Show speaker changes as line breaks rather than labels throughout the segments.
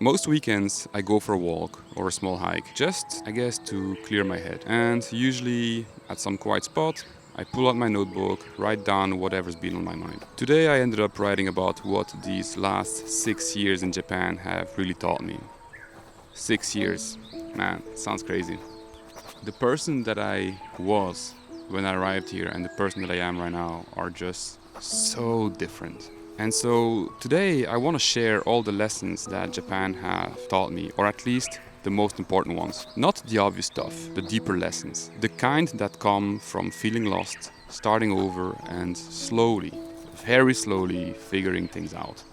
Most weekends I go for a walk or a small hike, just, I guess, to clear my head. And usually at some quiet spot, I pull out my notebook, write down whatever's been on my mind. Today I ended up writing about what these last 6 years in Japan have really taught me. 6 years. Man, sounds crazy. The person that I was when I arrived here and the person that I am right now are just so different. And so today I want to share all the lessons that Japan have taught me, or at least the most important ones. Not the obvious stuff, the deeper lessons. The kind that come from feeling lost, starting over, and slowly, very slowly figuring things out.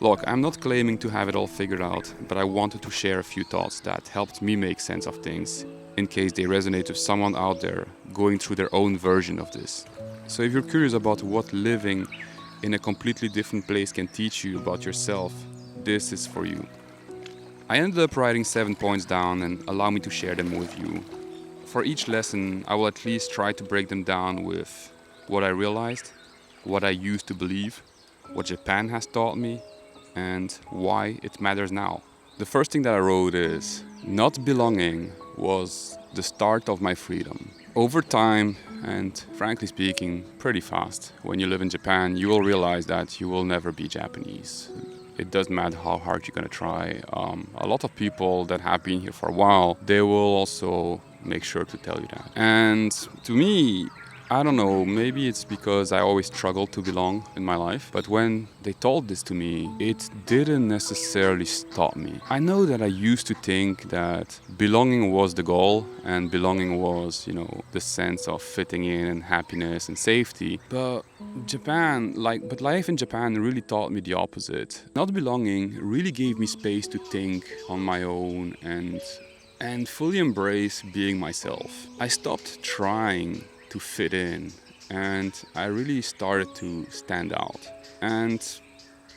Look, I'm not claiming to have it all figured out, but I wanted to share a few thoughts that helped me make sense of things, in case they resonate with someone out there going through their own version of this. So if you're curious about what living in a completely different place can teach you about yourself, this is for you. I ended up writing 7 points down and allow me to share them with you. For each lesson, I will at least try to break them down with what I realized, what I used to believe, what Japan has taught me, and why it matters now. The first thing that I wrote is, not belonging was the start of my freedom. Over time, and frankly speaking, pretty fast, when you live in Japan, you will realize that you will never be Japanese. It doesn't matter how hard you're gonna try. A lot of people that have been here for a while, they will also make sure to tell you that. And to me, I don't know, maybe it's because I always struggled to belong in my life, but when they told this to me, it didn't necessarily stop me. I know that I used to think that belonging was the goal and belonging was, the sense of fitting in and happiness and safety. But life in Japan really taught me the opposite. Not belonging really gave me space to think on my own and fully embrace being myself. I stopped trying to fit in, and I really started to stand out. And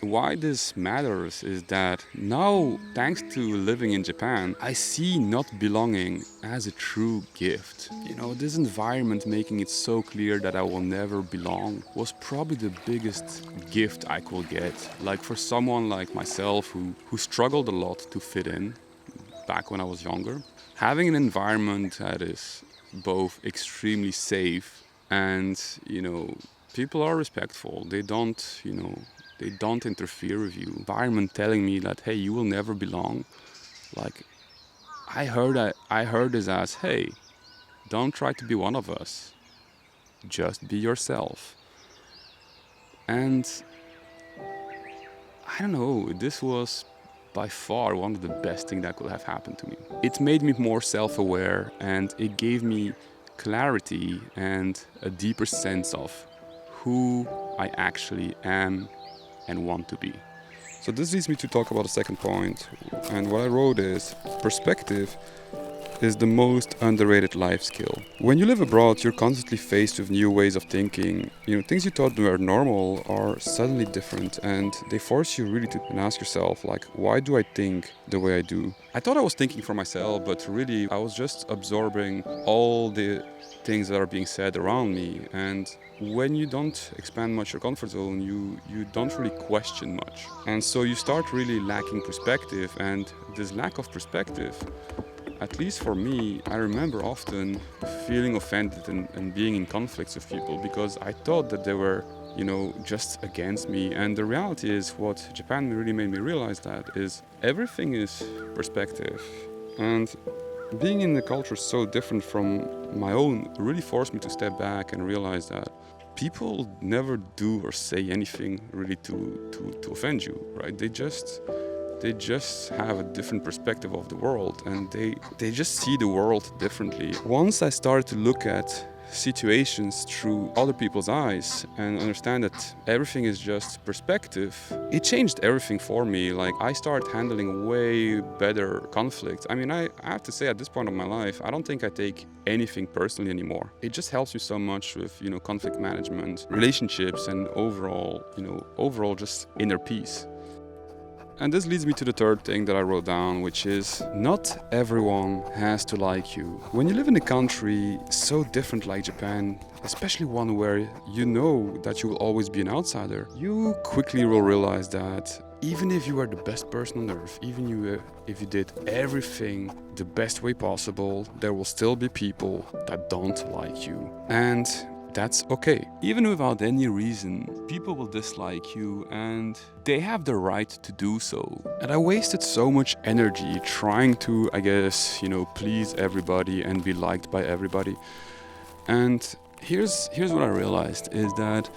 why this matters is that now, thanks to living in Japan, I see not belonging as a true gift. This environment making it so clear that I will never belong was probably the biggest gift I could get. Like for someone like myself who struggled a lot to fit in back when I was younger, having an environment that is both extremely safe and people are respectful. They don't interfere with you. Environment telling me that, hey, you will never belong. Like I heard this as, hey, don't try to be one of us, just be yourself. And I don't know, this was by far one of the best things that could have happened to me. It made me more self-aware and it gave me clarity and a deeper sense of who I actually am and want to be. So this leads me to talk about the second point, and what I wrote is, perspective is the most underrated life skill. When you live abroad, you're constantly faced with new ways of thinking. Things you thought were normal are suddenly different, and they force you really to ask yourself, like, why do I think the way I do? I thought I was thinking for myself, but really I was just absorbing all the things that are being said around me. And when you don't expand much your comfort zone, you don't really question much. And so you start really lacking perspective, and this lack of perspective, at least for me, I remember often feeling offended and being in conflicts with people because I thought that they were, just against me. And the reality is, what Japan really made me realize that is everything is perspective. And being in the culture so different from my own really forced me to step back and realize that people never do or say anything really to offend you, right? They just have a different perspective of the world, and they just see the world differently. Once I started to look at situations through other people's eyes and understand that everything is just perspective, it changed everything for me. Like, I started handling way better conflict. I mean, I have to say, at this point of my life, I don't think I take anything personally anymore. It just helps you so much with, conflict management, relationships, and overall just inner peace. And this leads me to the third thing that I wrote down, which is, not everyone has to like you. When you live in a country so different like Japan, especially one where you know that you will always be an outsider, you quickly will realize that even if you are the best person on earth, if you did everything the best way possible, there will still be people that don't like you. And that's okay. Even without any reason, people will dislike you and they have the right to do so. And I wasted so much energy trying to, please everybody and be liked by everybody. And here's what I realized is that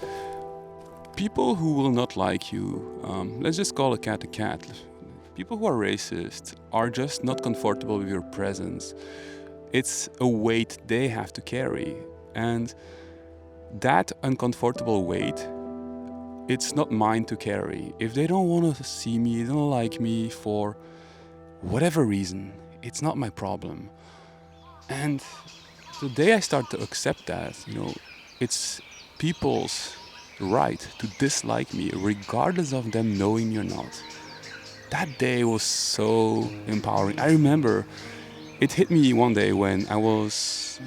people who will not like you, let's just call a cat a cat. People who are racist are just not comfortable with your presence. It's a weight they have to carry. And that uncomfortable weight, it's not mine to carry. If they don't want to see me, they don't like me for whatever reason, it's not my problem. And the day I start to accept that, it's people's right to dislike me regardless of them knowing me or not. That day was so empowering. I remember it hit me one day when I was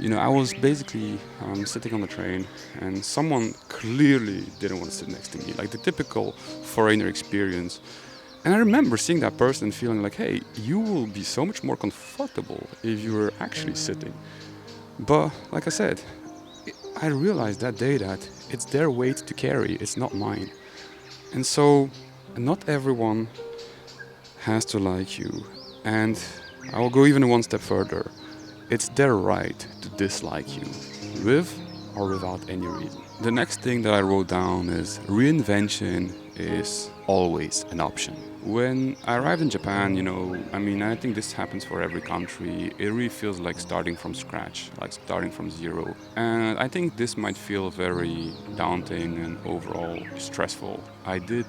basically sitting on the train and someone clearly didn't want to sit next to me, like the typical foreigner experience. And I remember seeing that person feeling like, hey, you will be so much more comfortable if you were actually sitting. But like I said, I realized that day that it's their weight to carry, it's not mine. And so not everyone has to like you. And I will go even one step further. It's their right to dislike you, with or without any reason. The next thing that I wrote down is reinvention is always an option. When I arrived in Japan, I think this happens for every country. It really feels like starting from scratch, like starting from zero. And I think this might feel very daunting and overall stressful. I did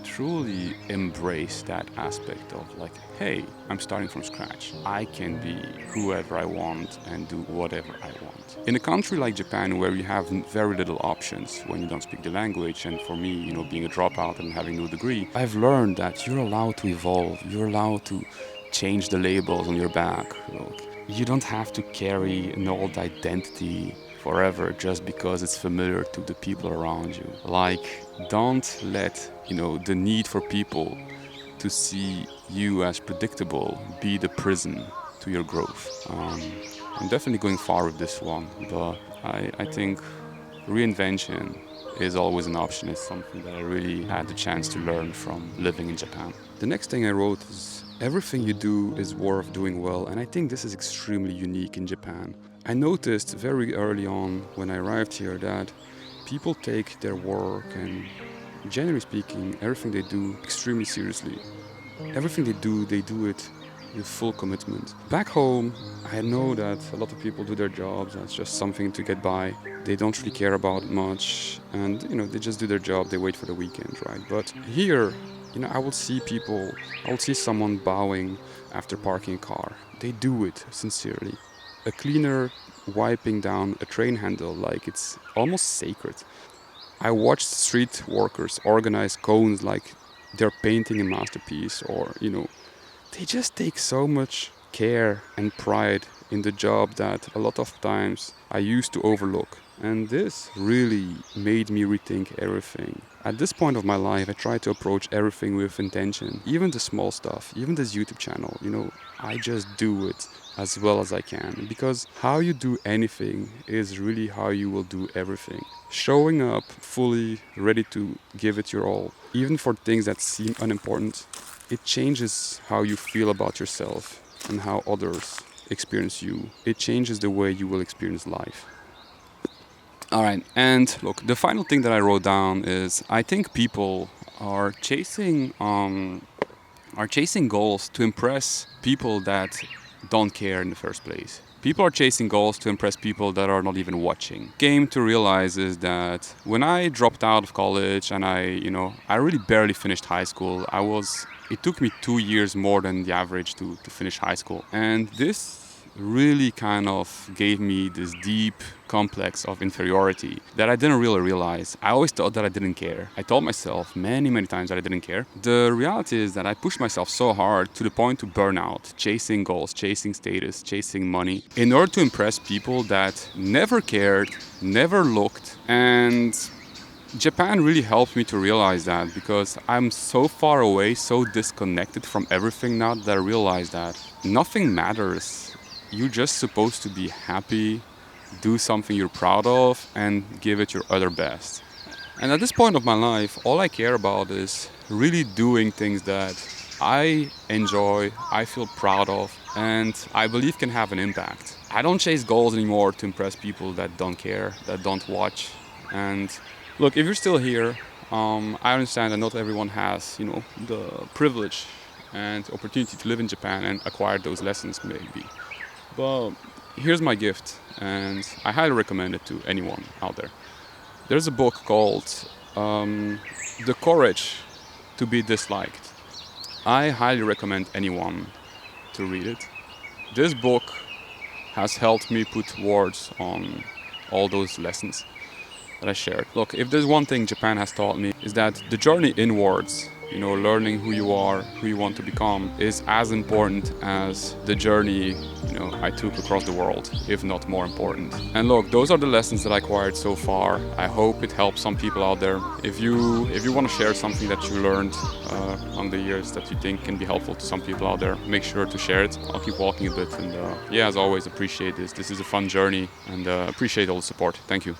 truly embrace that aspect of like, hey, I'm starting from scratch. I can be whoever I want and do whatever I want. In a country like Japan where you have very little options when you don't speak the language, and for me, being a dropout and having no degree, I've learned that you're allowed to evolve. You're allowed to change the labels on your back. You don't have to carry an old identity forever just because it's familiar to the people around you. Don't let the need for people to see you as predictable be the prison to your growth. I'm definitely going far with this one, but I think reinvention is always an option. It's something that I really had the chance to learn from living in Japan. The next thing I wrote is everything you do is worth doing well, and I think this is extremely unique in Japan. I noticed very early on when I arrived here that people take their work and, generally speaking, everything they do extremely seriously. Everything they do it with full commitment. Back home, I know that a lot of people do their jobs as just something to get by. They don't really care about it much, and they just do their job, they wait for the weekend, right? But here, I will see someone bowing after parking a car. They do it sincerely. A cleaner wiping down a train handle like it's almost sacred. I watched street workers organize cones like they're painting a masterpiece, or they just take so much care and pride in the job that a lot of times I used to overlook. And this really made me rethink everything. At this point of my life, I try to approach everything with intention. Even the small stuff, even this YouTube channel, I just do it as well as I can. Because how you do anything is really how you will do everything. Showing up fully ready to give it your all, even for things that seem unimportant, it changes how you feel about yourself and how others experience you. It changes the way you will experience life. All right, and look, the final thing that I wrote down is I think people are chasing goals to impress people that don't care in the first place. People are chasing goals to impress people that are not even watching. Came to realize is that when I dropped out of college and I really barely finished high school, it took me 2 years more than the average to finish high school. And this really kind of gave me this deep complex of inferiority that I didn't really realize. I always thought that I didn't care. I told myself many times that I didn't care. The reality is that I pushed myself so hard to the point to burn out, chasing goals, chasing status, chasing money, in order to impress people that never cared, never looked, and Japan really helped me to realize that, because I'm so far away, so disconnected from everything now, that I realize that nothing matters. You're just supposed to be happy, do something you're proud of, and give it your other best. And at this point of my life, all I care about is really doing things that I enjoy, I feel proud of, and I believe can have an impact. I don't chase goals anymore to impress people that don't care, that don't watch. And look, if you're still here, I understand that not everyone has, the privilege and opportunity to live in Japan and acquire those lessons, maybe. But here's my gift, and I highly recommend it to anyone out there. There's a book called The Courage to Be Disliked. I highly recommend anyone to read it. This book has helped me put words on all those lessons that I shared. Look, if there's one thing Japan has taught me, is that the journey inwards, learning who you are, who you want to become, is as important as the journey, I took across the world, if not more important. And look, those are the lessons that I acquired so far. I hope it helps some people out there. If you want to share something that you learned along the years that you think can be helpful to some people out there, make sure to share it. I'll keep walking a bit, and as always, appreciate this. This is a fun journey, and appreciate all the support. Thank you.